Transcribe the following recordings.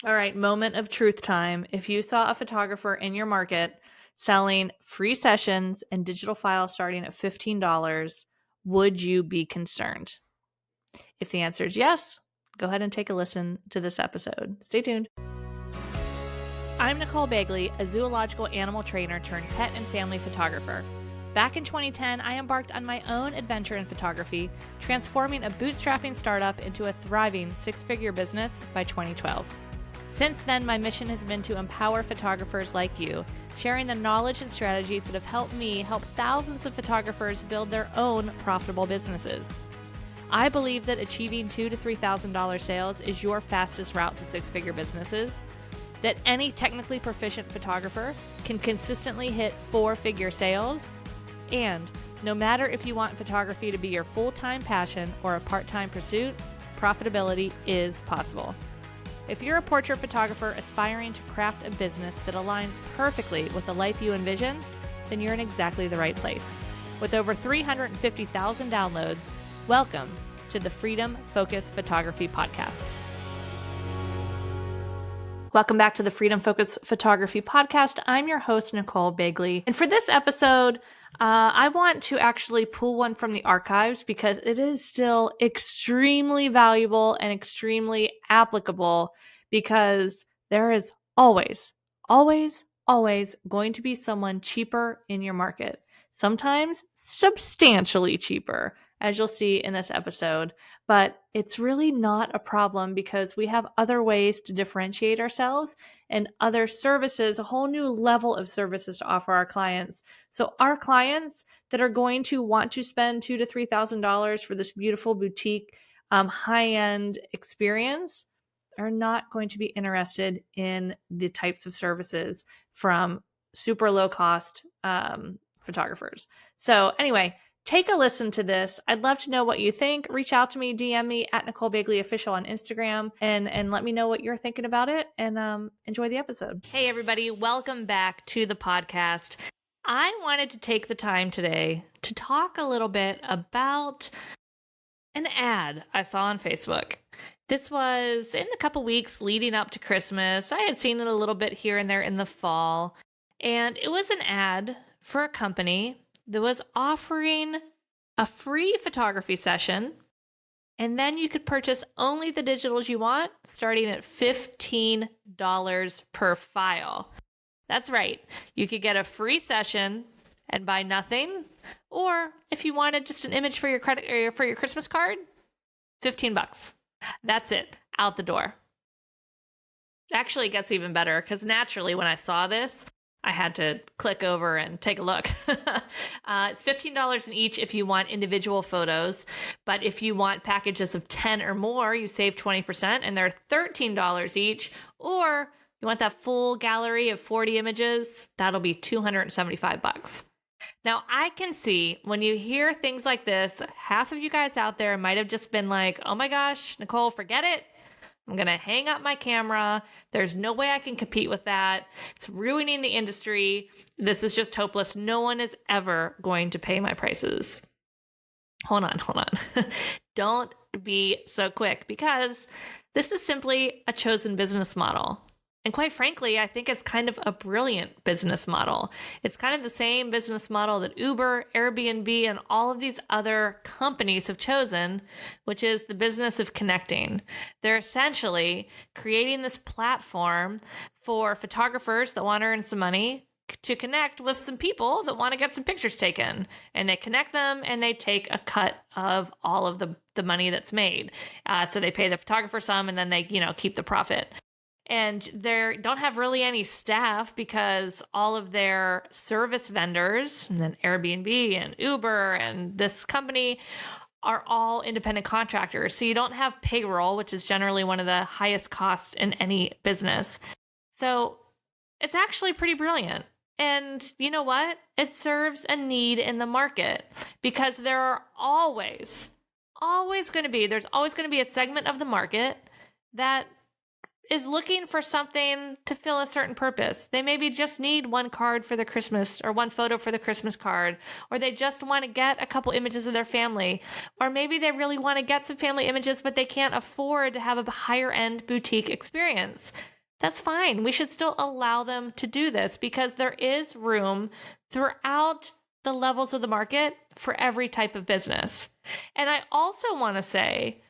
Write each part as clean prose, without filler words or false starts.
All right, moment of truth time. If you saw a photographer in your market selling free sessions and digital files starting at $15, would you be concerned? If the answer is yes, go ahead and take a listen to this episode. Stay tuned. I'm Nicole Begley, a zoological animal trainer turned pet and family photographer. Back in 2010, I embarked on my own adventure in photography, transforming a bootstrapping startup into a thriving six-figure business by 2012. Since then, my mission has been to empower photographers like you, sharing the knowledge and strategies that have helped me help thousands of photographers build their own profitable businesses. I believe that achieving $2,000 to $3,000 sales is your fastest route to six-figure businesses, that any technically proficient photographer can consistently hit four-figure sales, and no matter if you want photography to be your full-time passion or a part-time pursuit, profitability is possible. If you're a portrait photographer aspiring to craft a business that aligns perfectly with the life you envision, then you're in exactly the right place. With over 350,000 downloads, welcome to the Freedom Focus Photography Podcast. Welcome back to the Freedom Focus Photography Podcast. I'm your host, Nicole Begley. And for this episode, I want to actually pull one from the archives because it is still extremely valuable and extremely applicable, because there is always going to be someone cheaper in your market. Sometimes substantially cheaper, as you'll see in this episode. But it's really not a problem because we have other ways to differentiate ourselves and other services, a whole new level of services to offer our clients. So our clients that are going to want to spend $2,000 to $3,000 for this beautiful boutique, high-end experience are not going to be interested in the types of services from super low-cost photographers. So anyway, take a listen to this. I'd love to know what you think. Reach out to me, DM me at Nicole Begley Official on Instagram, and let me know what you're thinking about it, and enjoy the episode. Hey, everybody. Welcome back to the podcast. I wanted to take the time today to talk a little bit about an ad I saw on Facebook. This was in the couple weeks leading up to Christmas. I had seen it a little bit here and there in the fall, and it was an ad for a company that was offering a free photography session, and then you could purchase only the digitals you want, starting at $15 per file. That's right. You could get a free session and buy nothing, or if you wanted just an image for your credit or for your Christmas card, $15. That's it, out the door. Actually, it gets even better because naturally, when I saw this, I had to click over and take a look. It's $15 in each if you want individual photos, but if you want packages of 10 or more, you save 20%, and they're $13 each. Or you want that full gallery of 40 images, that'll be $275. Now, I can see when you hear things like this, half of you guys out there might have just been like, oh my gosh, Nicole, forget it. I'm going to hang up my camera. There's no way I can compete with that. It's ruining the industry. This is just hopeless. No one is ever going to pay my prices. Hold on. Don't be so quick, because this is simply a chosen business model. And quite frankly, I think it's kind of a brilliant business model. It's kind of the same business model that Uber, Airbnb, and all of these other companies have chosen, which is the business of connecting. They're essentially creating this platform for photographers that want to earn some money to connect with some people that want to get some pictures taken. And they connect them and they take a cut of all of the money that's made. So they pay the photographer some, and then they, keep the profit. And they don't have really any staff because all of their service vendors, and then Airbnb and Uber and this company, are all independent contractors. So you don't have payroll, which is generally one of the highest costs in any business. So it's actually pretty brilliant. And you know what? It serves a need in the market, because there are always going to be a segment of the market that is looking for something to fill a certain purpose. They maybe just need one card for the Christmas or one photo for the Christmas card, or they just want to get a couple images of their family, or maybe they really want to get some family images, but they can't afford to have a higher end boutique experience. That's fine. We should still allow them to do this because there is room throughout the levels of the market for every type of business. And I also want to say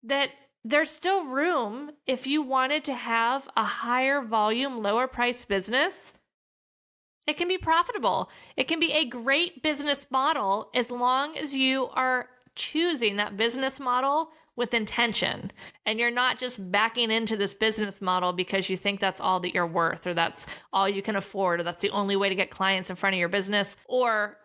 that there's still room if you wanted to have a higher volume, lower price business. It can be profitable. It can be a great business model as long as you are choosing that business model with intention and you're not just backing into this business model because you think that's all that you're worth or that's all you can afford or that's the only way to get clients in front of your business, or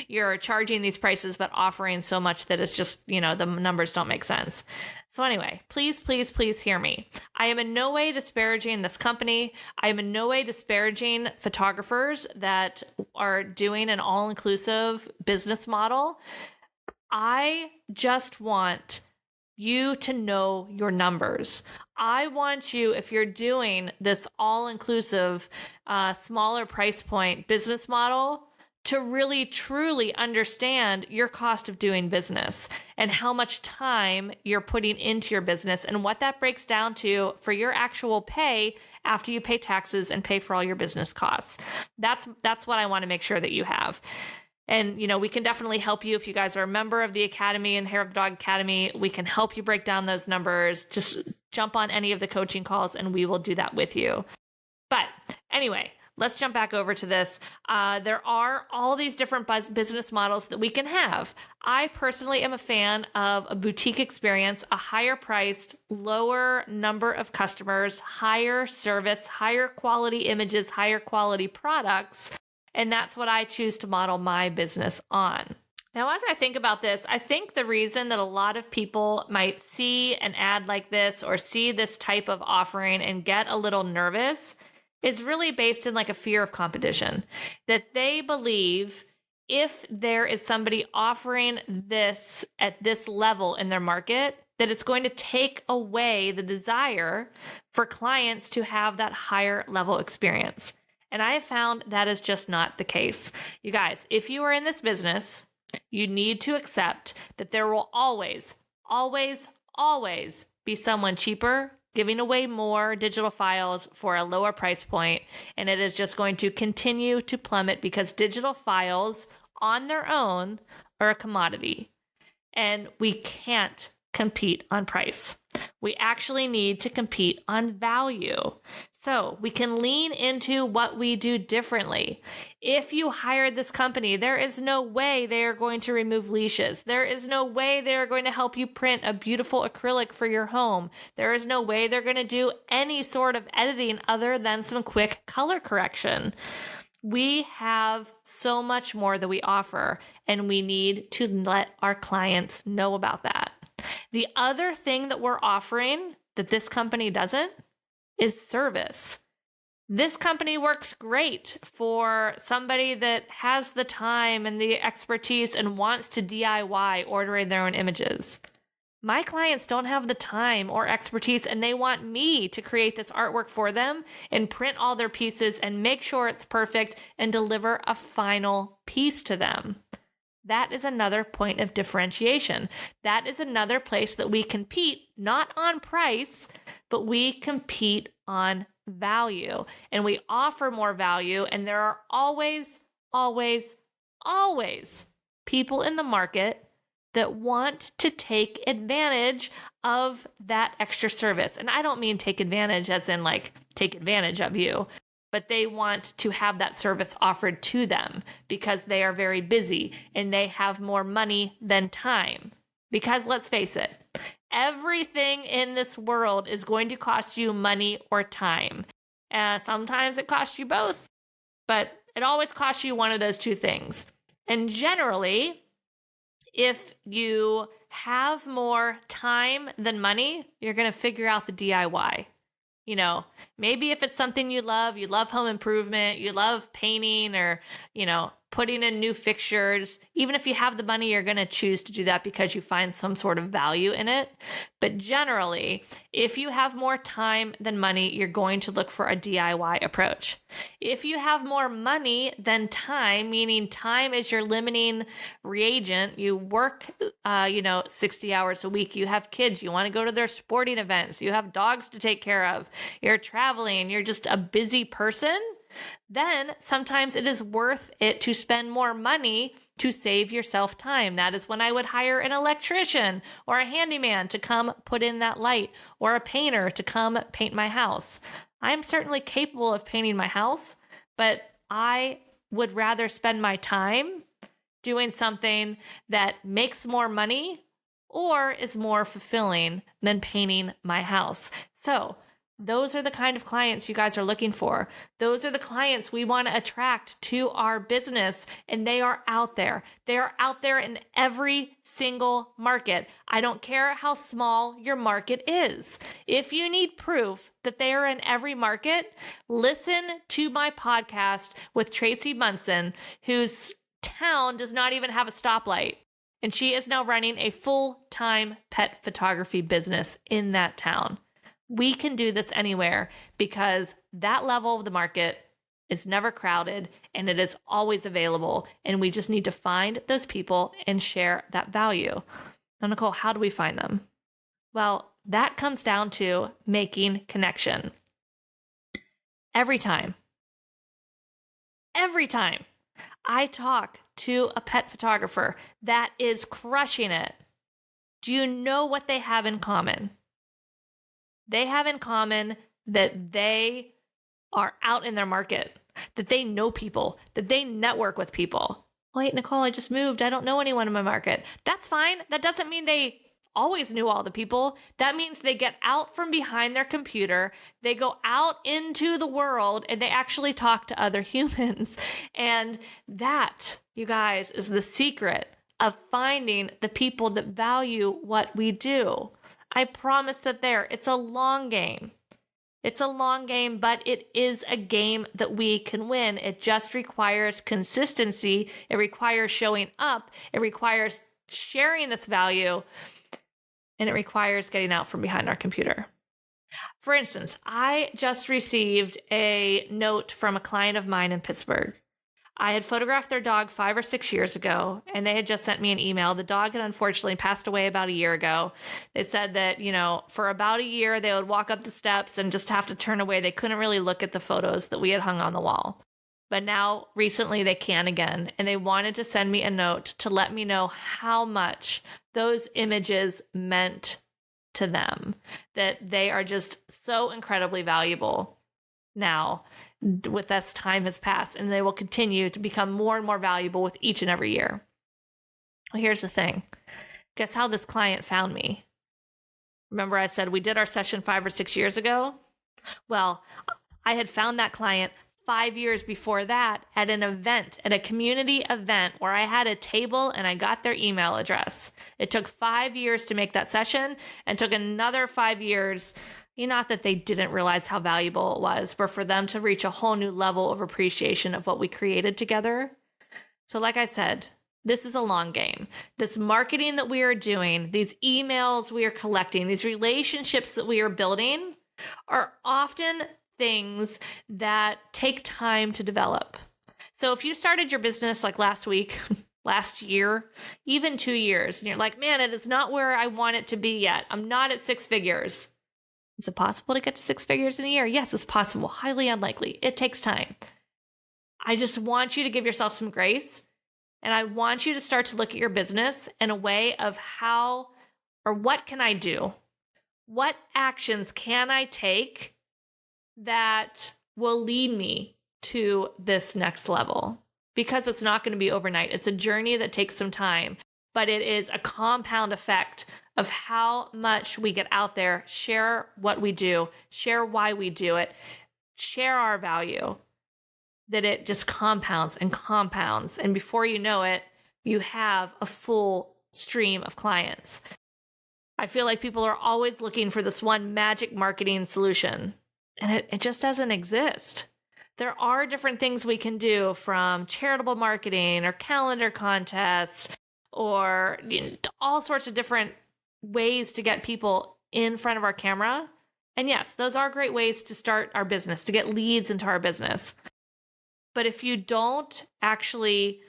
you're charging these prices but offering so much that it's just, the numbers don't make sense. So anyway, please, please, please hear me. I am in no way disparaging this company. I am in no way disparaging photographers that are doing an all-inclusive business model. I just want you to know your numbers. I want you, if you're doing this all-inclusive, smaller price point business model, to really truly understand your cost of doing business and how much time you're putting into your business and what that breaks down to for your actual pay after you pay taxes and pay for all your business costs. That's what I want to make sure that you have. And, we can definitely help you if you guys are a member of the Academy and Hair of Dog Academy. We can help you break down those numbers. Just jump on any of the coaching calls and we will do that with you. But anyway, let's jump back over to this. There are all these different business models that we can have. I personally am a fan of a boutique experience, a higher priced, lower number of customers, higher service, higher quality images, higher quality products. And that's what I choose to model my business on. Now, as I think about this, I think the reason that a lot of people might see an ad like this or see this type of offering and get a little nervous is really based in like a fear of competition, that they believe if there is somebody offering this at this level in their market, that it's going to take away the desire for clients to have that higher level experience. And I have found that is just not the case. You guys, if you are in this business, you need to accept that there will always, always, always be someone cheaper giving away more digital files for a lower price point. And it is just going to continue to plummet because digital files on their own are a commodity. And we can't compete on price. We actually need to compete on value. So we can lean into what we do differently. If you hired this company, there is no way they are going to remove leashes. There is no way they are going to help you print a beautiful acrylic for your home. There is no way they're going to do any sort of editing other than some quick color correction. We have so much more that we offer, and we need to let our clients know about that. The other thing that we're offering that this company doesn't is service. This company works great for somebody that has the time and the expertise and wants to DIY ordering their own images. My clients don't have the time or expertise, and they want me to create this artwork for them and print all their pieces and make sure it's perfect and deliver a final piece to them. That is another point of differentiation. That is another place that we compete, not on price, but we compete on value. And we offer more value, and there are always, always, always people in the market that want to take advantage of that extra service. And I don't mean take advantage as in like take advantage of you, but they want to have that service offered to them because they are very busy and they have more money than time. Because let's face it, everything in this world is going to cost you money or time. Sometimes it costs you both, but it always costs you one of those two things. And generally, if you have more time than money, you're going to figure out the DIY. Maybe if it's something you love home improvement, you love painting, or, putting in new fixtures. Even if you have the money, you're going to choose to do that because you find some sort of value in it. But generally, if you have more time than money, you're going to look for a DIY approach. If you have more money than time, meaning time is your limiting reagent, you work, 60 hours a week, you have kids, you want to go to their sporting events, you have dogs to take care of, you're traveling, you're just a busy person, then sometimes it is worth it to spend more money to save yourself time. That is when I would hire an electrician or a handyman to come put in that light, or a painter to come paint my house. I'm certainly capable of painting my house, but I would rather spend my time doing something that makes more money or is more fulfilling than painting my house. So those are the kind of clients you guys are looking for. Those are the clients we want to attract to our business, and they are out there. They are out there in every single market. I don't care how small your market is. If you need proof that they are in every market, listen to my podcast with Tracy Munson, whose town does not even have a stoplight. And she is now running a full-time pet photography business in that town. We can do this anywhere because that level of the market is never crowded and it is always available. And we just need to find those people and share that value. Now, Nicole, how do we find them? Well, that comes down to making connection. Every time I talk to a pet photographer that is crushing it, do you know what they have in common? They have in common that they are out in their market, that they know people, that they network with people. Wait, Nicole, I just moved. I don't know anyone in my market. That's fine. That doesn't mean they always knew all the people. That means they get out from behind their computer, they go out into the world, and they actually talk to other humans. And that, you guys, is the secret of finding the people that value what we do. I promise that it's a long game. It's a long game, but it is a game that we can win. It just requires consistency. It requires showing up. It requires sharing this value. And it requires getting out from behind our computer. For instance, I just received a note from a client of mine in Pittsburgh. I had photographed their dog 5 or 6 years ago, and they had just sent me an email. The dog had unfortunately passed away about a year ago. They said that, for about a year, they would walk up the steps and just have to turn away. They couldn't really look at the photos that we had hung on the wall. But now, recently, they can again, and they wanted to send me a note to let me know how much those images meant to them, that they are just so incredibly valuable now with as time has passed, and they will continue to become more and more valuable with each and every year. Well, here's the thing. Guess how this client found me? Remember I said we did our session 5 or 6 years ago? Well, I had found that client 5 years before that at an event, at a community event where I had a table and I got their email address. It took 5 years to make that session and took another 5 years, not that they didn't realize how valuable it was, but for them to reach a whole new level of appreciation of what we created together. So like I said, this is a long game. This marketing that we are doing, these emails we are collecting, these relationships that we are building are often things that take time to develop. So if you started your business like last week, last year, even 2 years, and you're like, man, it is not where I want it to be yet. I'm not at 6 figures. Is it possible to get to 6 figures in a year? Yes, it's possible. Highly unlikely. It takes time. I just want you to give yourself some grace. And I want you to start to look at your business in a way of what can I do? What actions can I take that will lead me to this next level? Because it's not going to be overnight. It's a journey that takes some time, but it is a compound effect of how much we get out there, share what we do, share why we do it, share our value, that it just compounds and compounds. And before you know it, you have a full stream of clients. I feel like people are always looking for this one magic marketing solution, and it just doesn't exist. There are different things we can do, from charitable marketing or calendar contests or all sorts of different ways to get people in front of our camera. And yes, those are great ways to start our business, to get leads into our business. But if you don't actually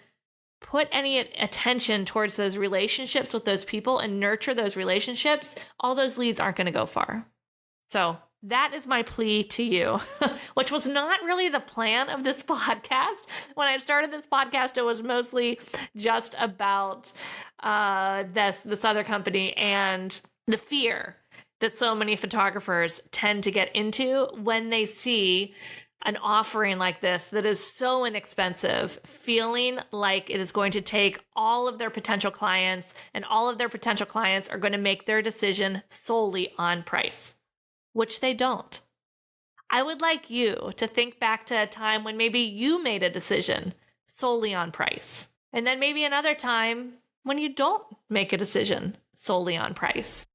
put any attention towards those relationships with those people and nurture those relationships, all those leads aren't going to go far. So that is my plea to you, which was not really the plan of this podcast. When I started this podcast, it was mostly just about this other company and the fear that so many photographers tend to get into when they see an offering like this that is so inexpensive, feeling like it is going to take all of their potential clients, and all of their potential clients are going to make their decision solely on price, which they don't. I would like you to think back to a time when maybe you made a decision solely on price, and then maybe another time when you don't make a decision solely on price.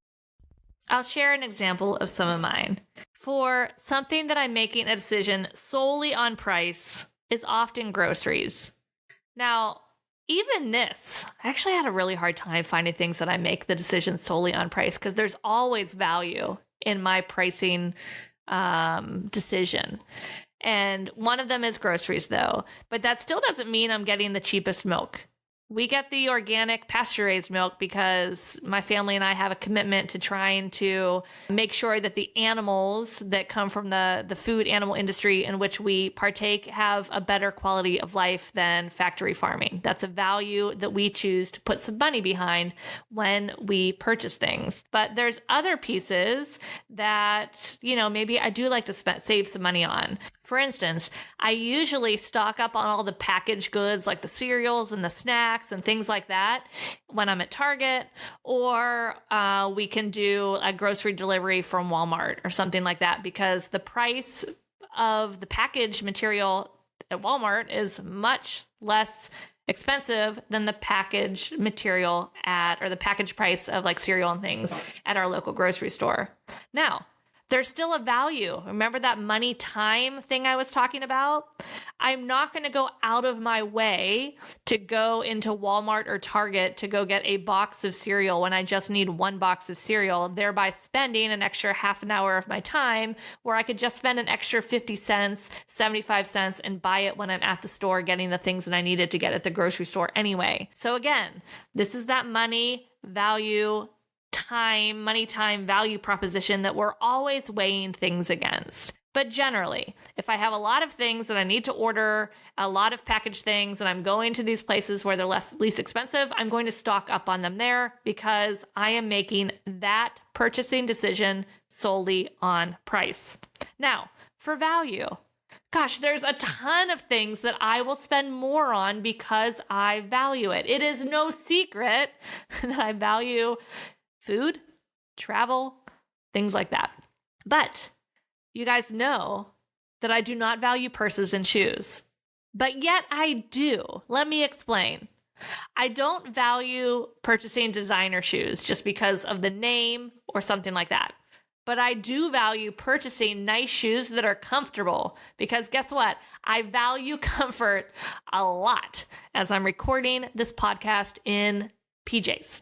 I'll share an example of some of mine. For something that I'm making a decision solely on price is often groceries. Now, even this, I actually had a really hard time finding things that I make the decision solely on price, because there's always value in my pricing decision. And one of them is groceries, though. But that still doesn't mean I'm getting the cheapest milk. We get the organic pasture-raised milk because my family and I have a commitment to trying to make sure that the animals that come from the food animal industry in which we partake have a better quality of life than factory farming. That's a value that we choose to put some money behind when we purchase things. But there's other pieces that, maybe I do like to save some money on. For instance, I usually stock up on all the packaged goods like the cereals and the snacks and things like that when I'm at Target, or we can do a grocery delivery from Walmart or something like that, because the price of the packaged material at Walmart is much less expensive than the packaged material or the packaged price of like cereal and things at our local grocery store. Now, there's still a value. Remember that money time thing I was talking about? I'm not going to go out of my way to go into Walmart or Target to go get a box of cereal when I just need one box of cereal, thereby spending an extra half an hour of my time where I could just spend an extra 50 cents, 75 cents and buy it when I'm at the store getting the things that I needed to get at the grocery store anyway. So again, this is that money value money time value proposition that we're always weighing things against. But generally, if I have a lot of things that I need to order, a lot of packaged things, and I'm going to these places where they're least expensive, I'm going to stock up on them there because I am making that purchasing decision solely on price. Now, for value, gosh, there's a ton of things that I will spend more on because I value it. It is no secret that I value food, travel, things like that. But you guys know that I do not value purses and shoes. But yet I do. Let me explain. I don't value purchasing designer shoes just because of the name or something like that. But I do value purchasing nice shoes that are comfortable, because guess what? I value comfort a lot as I'm recording this podcast in PJs.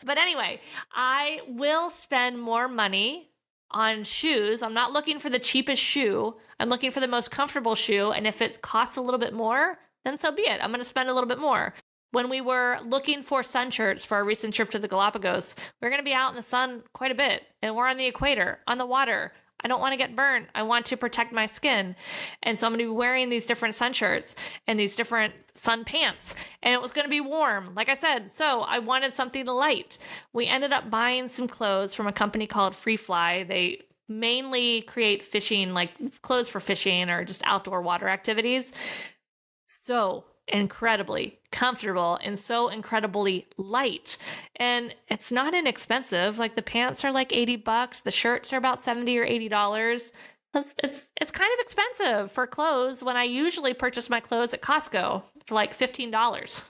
But anyway, I will spend more money on shoes. I'm not looking for the cheapest shoe. I'm looking for the most comfortable shoe. And if it costs a little bit more, then so be it. I'm going to spend a little bit more. When we were looking for sun shirts for our recent trip to the Galapagos, we're going to be out in the sun quite a bit. And we're on the equator, on the water. I don't want to get burned. I want to protect my skin. And so I'm going to be wearing these different sun shirts and these different sun pants. And it was going to be warm, like I said. So I wanted something light. We ended up buying some clothes from a company called Free Fly. They mainly create fishing, like clothes for fishing or just outdoor water activities. So incredibly comfortable and so incredibly light. And it's not inexpensive. Like the pants are like $80, the shirts are about $70 or $80. It's kind of expensive for clothes when I usually purchase my clothes at Costco for like $15.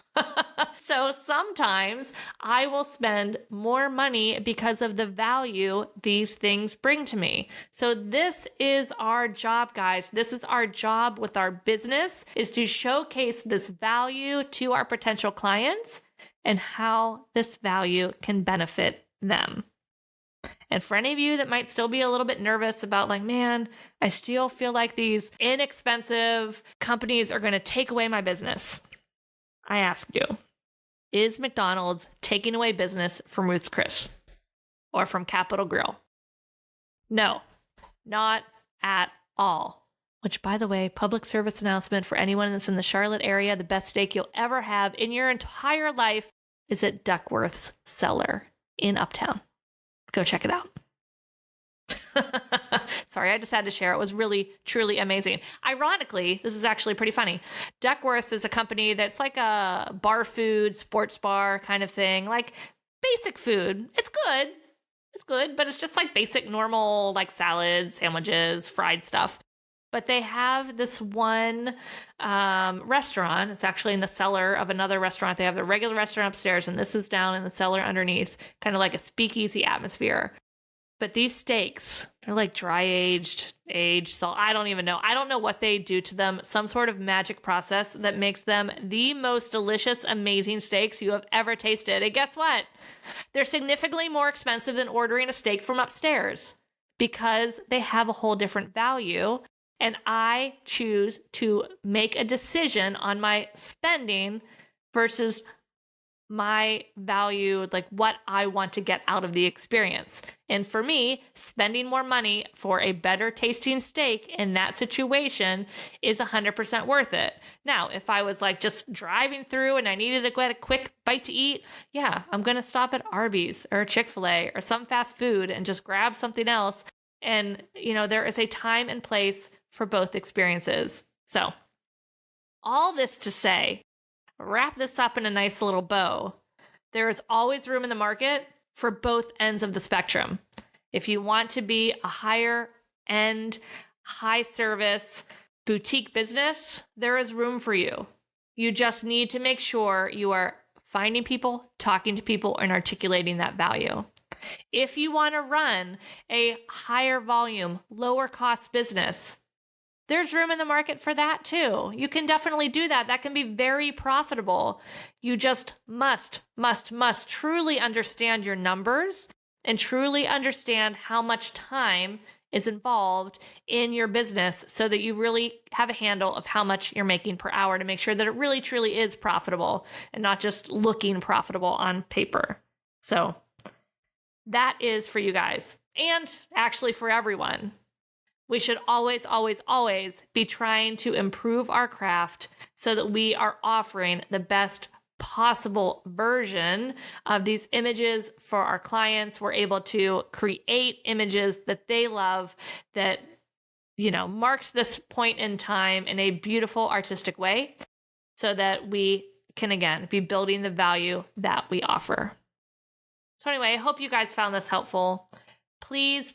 So sometimes I will spend more money because of the value these things bring to me. So this is our job, guys. This is our job with our business, is to showcase this value to our potential clients and how this value can benefit them. And for any of you that might still be a little bit nervous about like, man, I still feel like these inexpensive companies are going to take away my business. I ask you, is McDonald's taking away business from Ruth's Chris or from Capital Grill? No, not at all. Which, by the way, public service announcement for anyone that's in the Charlotte area, the best steak you'll ever have in your entire life is at Duckworth's Cellar in Uptown. Go check it out. Sorry, I just had to share. It was really, truly amazing. Ironically, this is actually pretty funny. Duckworth is a company that's like a bar food, sports bar kind of thing, like basic food. It's good. It's good, but it's just like basic, normal, like salads, sandwiches, fried stuff. But they have this one restaurant. It's actually in the cellar of another restaurant. They have the regular restaurant upstairs, and this is down in the cellar underneath, kind of like a speakeasy atmosphere. But these steaks, they're like dry aged, so I don't even know. I don't know what they do to them. Some sort of magic process that makes them the most delicious, amazing steaks you have ever tasted. And guess what? They're significantly more expensive than ordering a steak from upstairs because they have a whole different value. And I choose to make a decision on my spending versus my value, like what I want to get out of the experience. And for me, spending more money for a better tasting steak in that situation is 100% worth it. Now, if I was like just driving through and I needed to get a quick bite to eat, yeah, I'm going to stop at Arby's or Chick-fil-A or some fast food and just grab something else. And, you know, there is a time and place for both experiences. So all this to say, wrap this up in a nice little bow. There is always room in the market for both ends of the spectrum. If you want to be a higher end, high service boutique business, there is room for you. You just need to make sure you are finding people, talking to people, and articulating that value. If you want to run a higher volume, lower cost business, there's room in the market for that too. You can definitely do that. That can be very profitable. You just must truly understand your numbers and truly understand how much time is involved in your business so that you really have a handle of how much you're making per hour to make sure that it really truly is profitable and not just looking profitable on paper. So that is for you guys and actually for everyone. We should always be trying to improve our craft so that we are offering the best possible version of these images for our clients. We're able to create images that they love that, you know, marks this point in time in a beautiful artistic way so that we can, again, be building the value that we offer. So anyway, I hope you guys found this helpful. Please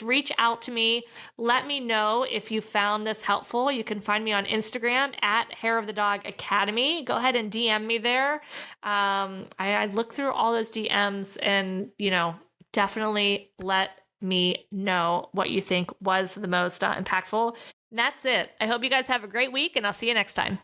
reach out to me. Let me know if you found this helpful. You can find me on Instagram at Hair of the Dog Academy. Go ahead and DM me there. I look through all those DMs and, you know, definitely let me know what you think was the most impactful. And that's it. I hope you guys have a great week and I'll see you next time.